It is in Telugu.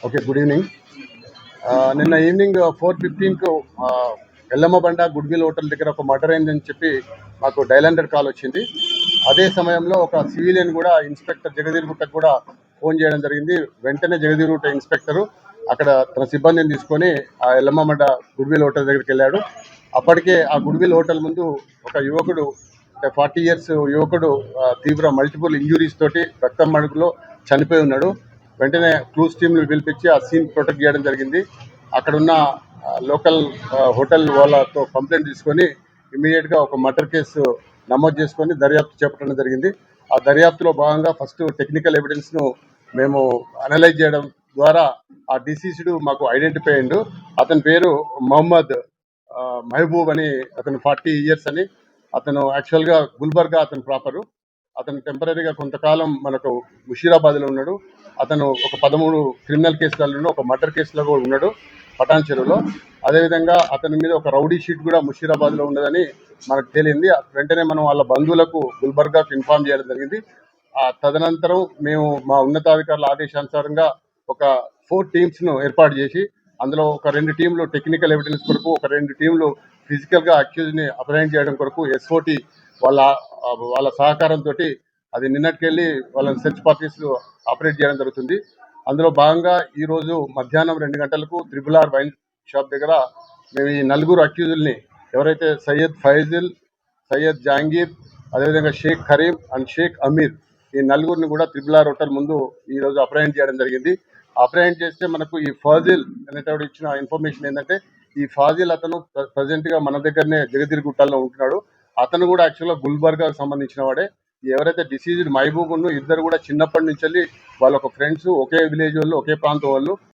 Okay, good evening. నిన్న ఈవినింగ్ 4:15కు ఎల్లమ్మబండ గుడ్విల్ హోటల్ దగ్గర ఒక మర్డర్ అయిందని చెప్పి మాకు డైల్ 100 కాల్ వచ్చింది. అదే సమయంలో ఒక సివిలియన్ కూడా ఇన్స్పెక్టర్ జగదీర్గుట్టకు కూడా ఫోన్ చేయడం జరిగింది. వెంటనే జగదీర్గుట్ట ఇన్స్పెక్టర్ అక్కడ తన సిబ్బందిని తీసుకొని ఆ ఎల్లమ్మబండ గుడ్విల్ హోటల్ దగ్గరికి వెళ్ళాడు. అప్పటికే ఆ గుడ్విల్ హోటల్ ముందు ఒక యువకుడు, అంటే 40 ఇయర్స్ యువకుడు తీవ్ర మల్టిపుల్ ఇంజురీస్ తోటి రక్తం మడుగులో చనిపోయి ఉన్నాడు. వెంటనే క్లూస్ టీంలు పిలిపించి ఆ సీన్ ప్రొటెక్ట్ చేయడం జరిగింది. అక్కడున్న లోకల్ హోటల్ వాళ్ళతో కంప్లైంట్ తీసుకొని ఇమీడియట్గా ఒక మర్డర్ కేసు నమోదు చేసుకొని దర్యాప్తు చేపట్టడం జరిగింది. ఆ దర్యాప్తులో భాగంగా ఫస్ట్ టెక్నికల్ ఎవిడెన్స్ను మేము అనలైజ్ చేయడం ద్వారా ఆ డిసీజ్డ్ మాకు ఐడెంటిఫై అయ్యిండు. అతని పేరు మహమ్మద్ మహబూబ్ అని, అతను 40 ఇయర్స్ అని. అతను యాక్చువల్గా గుల్బర్గా అతను ప్రాపరు. అతను టెంపరీగా కొంతకాలం మనకు ముషీరాబాద్లో ఉన్నాడు. అతను ఒక 13 క్రిమినల్ కేసులలో ఒక మర్డర్ కేసులో కూడా ఉన్నాడు పటాన్ చెరువులో. అదేవిధంగా అతని మీద ఒక రౌడీ షీట్ కూడా ముషీరాబాద్లో ఉన్నదని మనకు తేలింది. వెంటనే మనం వాళ్ళ బంధువులకు గుల్బర్గాకు ఇన్ఫార్మ్ చేయడం జరిగింది. తదనంతరం మేము మా ఉన్నతాధికారుల ఆదేశానుసారంగా ఒక 4 టీమ్స్ను ఏర్పాటు చేసి అందులో ఒక 2 టీంలు టెక్నికల్ ఎవిడెన్స్ కొరకు, ఒక 2 టీంలు ఫిజికల్గా అక్యూజ్ని అప్రహెండ్ చేయడం కొరకు ఎస్ఓటి వాళ్ళ సహకారంతో అది నిన్నటికెళ్ళి వాళ్ళని సెర్చ్ పార్టీస్ ఆపరేట్ చేయడం జరుగుతుంది. అందులో భాగంగా ఈరోజు మధ్యాహ్నం 2 గంటలకు RRR వైన్ షాప్ దగ్గర మేము ఈ 4 అక్యూజుల్ని, ఎవరైతే సయ్యద్ ఫైజిల్, సయ్యద్ జహాంగీర్, అదేవిధంగా షేక్ కరీం అండ్ షేక్ అమీర్, ఈ 4గురిని కూడా RRR హోటల్ ముందు ఈరోజు అప్రహెండ్ చేయడం జరిగింది. అప్రహెండ్ చేస్తే మనకు ఈ ఫాజిల్ అనేటప్పుడు ఇచ్చిన ఇన్ఫర్మేషన్ ఏంటంటే, ఈ ఫాజిల్ అతను ప్రజెంట్గా మన దగ్గరనే జగదీర్గుట్టల్లో ఉంటున్నాడు. అతను కూడా యాక్చువల్గా గుల్బర్గాకు సంబంధించిన వాడే. ఎవరైతే డిసీజ్డ్ మహబూబ్ ఇద్దరు కూడా చిన్నప్పటి నుంచి వాళ్ళ ఒక ఫ్రెండ్స్, ఒకే విలేజ్ వాళ్ళు, ఒకే ప్రాంతం వాళ్ళు.